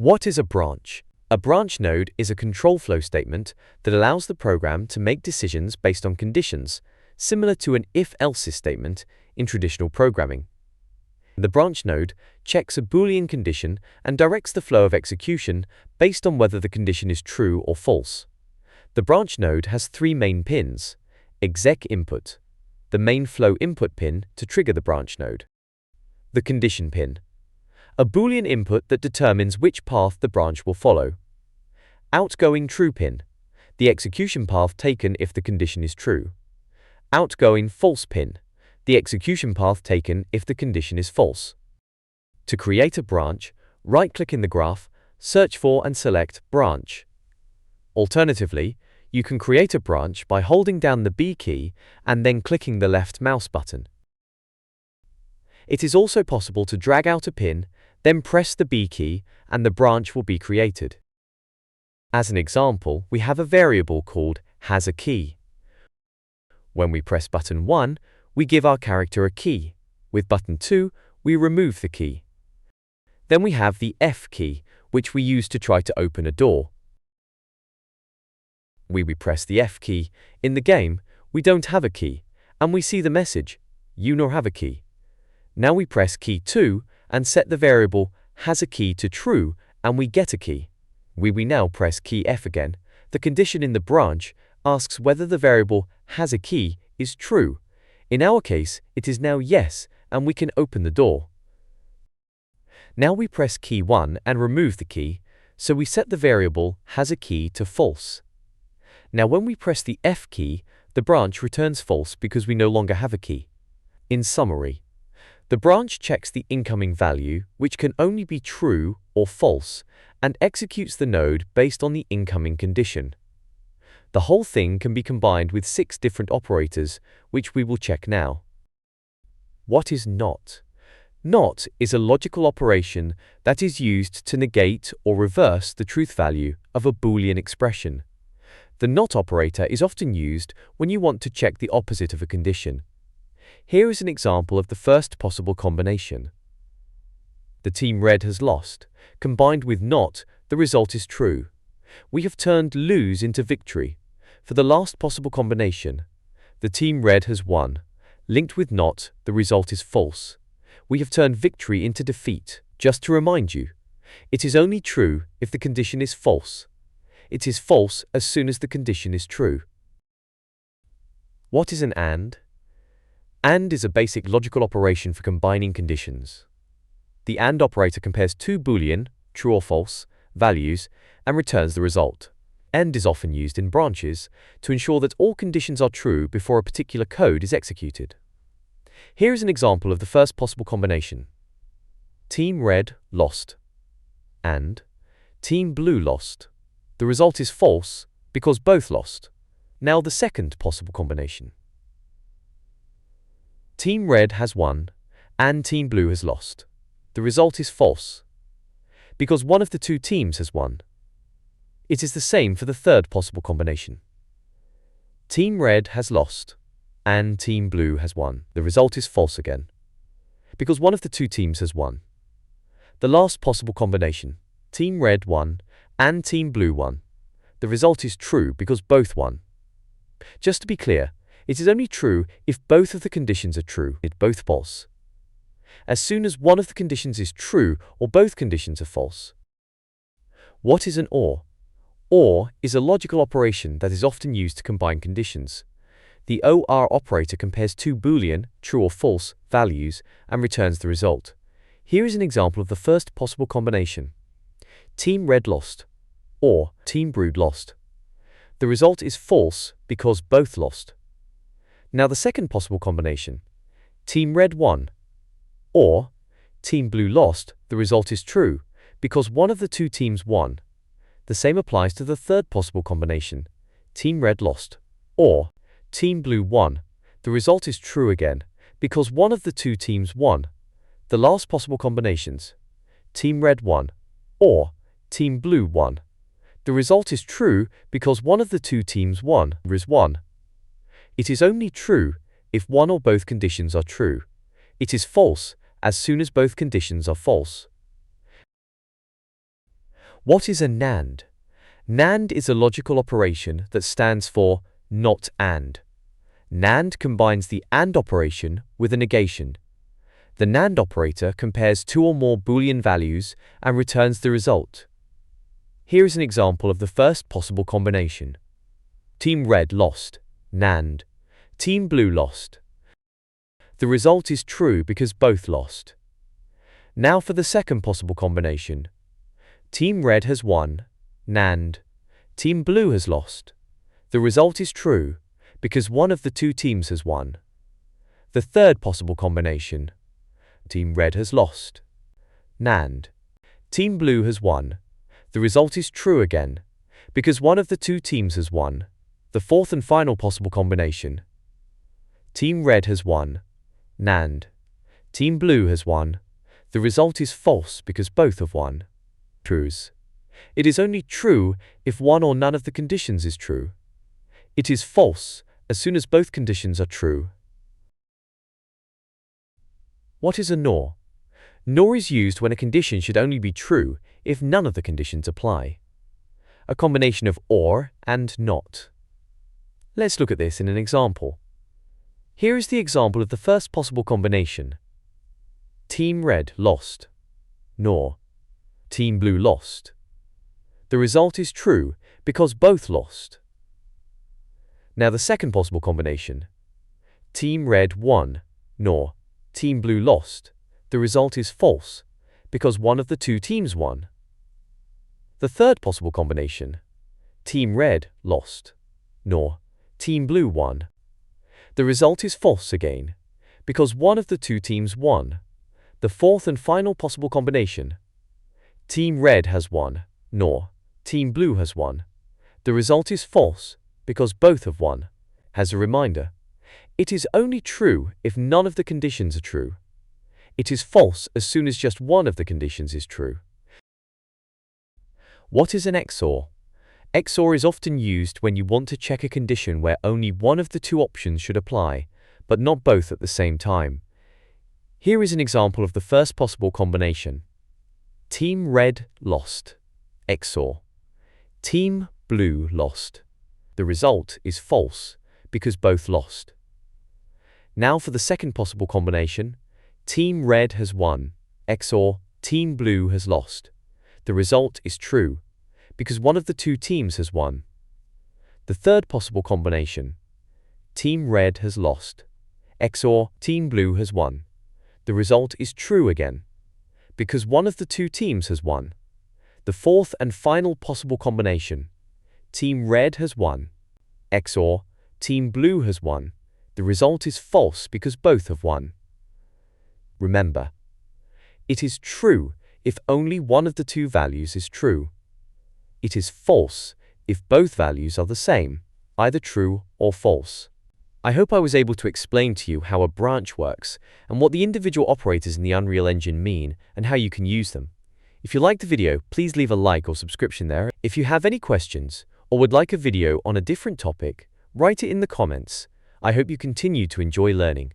What is a branch? A branch node is a control flow statement that allows the program to make decisions based on conditions, similar to an if-else statement in traditional programming. The branch node checks a Boolean condition and directs the flow of execution based on whether the condition is true or false. The branch node has three main pins: exec input, the main flow input pin to trigger the branch node, the condition pin, a Boolean input that determines which path the branch will follow, outgoing true pin, the execution path taken if the condition is true, outgoing false pin, the execution path taken if the condition is false. To create a branch, right-click in the graph, search for and select Branch. Alternatively, you can create a branch by holding down the B key and then clicking the left mouse button. It is also possible to drag out a pin, then press the B key, and the branch will be created. As an example, we have a variable called hasAkey. When we press button 1, we give our character a key. With button 2, we remove the key. Then we have the F key, which we use to try to open a door. When we press the F key in the game, we don't have a key, and we see the message, "You nor have a key." Now we press key 2 and set the variable hasAkey to true, and we get a key. When we now press key F again, the condition in the branch asks whether the variable hasAkey is true. In our case, it is now yes, and we can open the door. Now we press key 1 and remove the key, so we set the variable hasAkey to false. Now when we press the F key, the branch returns false because we no longer have a key. In summary, the branch checks the incoming value, which can only be true or false, and executes the node based on the incoming condition. The whole thing can be combined with 6 different operators, which we will check now. What is NOT? NOT is a logical operation that is used to negate or reverse the truth value of a Boolean expression. The NOT operator is often used when you want to check the opposite of a condition. Here is an example of the first possible combination. The team red has lost. Combined with NOT, the result is true. We have turned lose into victory. For the last possible combination, the team red has won. Linked with NOT, the result is false. We have turned victory into defeat. Just to remind you, it is only true if the condition is false. It is false as soon as the condition is true. What is an AND? AND is a basic logical operation for combining conditions. The AND operator compares two Boolean, true or false, values and returns the result. AND is often used in branches to ensure that all conditions are true before a particular code is executed. Here is an example of the first possible combination. Team red lost and team blue lost. The result is false because both lost. Now the second possible combination. Team red has won and team blue has lost. The result is false because one of the two teams has won. It is the same for the third possible combination. Team red has lost and team blue has won. The result is false again because one of the two teams has won. The last possible combination. Team red won and team blue won. The result is true because both won. Just to be clear, it is only true if both of the conditions are true, if both false. As soon as one of the conditions is true or both conditions are false. What is an OR? OR is a logical operation that is often used to combine conditions. The OR operator compares two Boolean, true or false, values and returns the result. Here is an example of the first possible combination. Team red lost or team blue lost. The result is false because both lost. Now the second possible combination. Team red won or team blue lost. The result is true because one of the two teams won. The same applies to the third possible combination. Team red lost or team blue won. The result is true again because one of the two teams won. The last possible combinations. Team red won or team blue won. The result is true because one of the two teams won. It is only true if one or both conditions are true. It is false as soon as both conditions are false. What is a NAND? NAND is a logical operation that stands for not and. NAND combines the AND operation with a negation. The NAND operator compares two or more Boolean values and returns the result. Here is an example of the first possible combination. Team red lost, NAND. Team blue lost. The result is true because both lost. Now for the second possible combination. Team red has won, NAND. Team blue has lost. The result is true because one of the two teams has won. The third possible combination. Team red has lost, NAND. Team blue has won. The result is true again because one of the two teams has won. The fourth and final possible combination. Team red has won, NAND. Team blue has won. The result is false because both have won. Trues. It is only true if one or none of the conditions is true. It is false as soon as both conditions are true. What is a NOR? NOR is used when a condition should only be true if none of the conditions apply. A combination of OR and NOT. Let's look at this in an example. Here is the example of the first possible combination. Team red lost, NOR. Team blue lost. The result is true because both lost. Now the second possible combination. Team red won, NOR. Team blue lost. The result is false because one of the two teams won. The third possible combination. Team red lost, NOR. Team blue won. The result is false again because one of the two teams won. The fourth and final possible combination. Team red has won, NOR. Team blue has won. The result is false because both have won. As a reminder, it is only true if none of the conditions are true. It is false as soon as just one of the conditions is true. What is an XOR? XOR is often used when you want to check a condition where only one of the two options should apply, but not both at the same time. Here is an example of the first possible combination. Team red lost, XOR. Team blue lost. The result is false because both lost. Now for the second possible combination. Team red has won, XOR. Team blue has lost. The result is true because one of the two teams has won. The third possible combination. Team red has lost, XOR. Team blue has won. The result is true again because one of the two teams has won. The fourth and final possible combination. Team red has won, XOR. Team blue has won. The result is false because both have won. Remember, it is true if only one of the two values is true. It is false if both values are the same, either true or false. I hope I was able to explain to you how a branch works and what the individual operators in the Unreal Engine mean and how you can use them. If you liked the video, please leave a like or subscription there. If you have any questions or would like a video on a different topic, write it in the comments. I hope you continue to enjoy learning.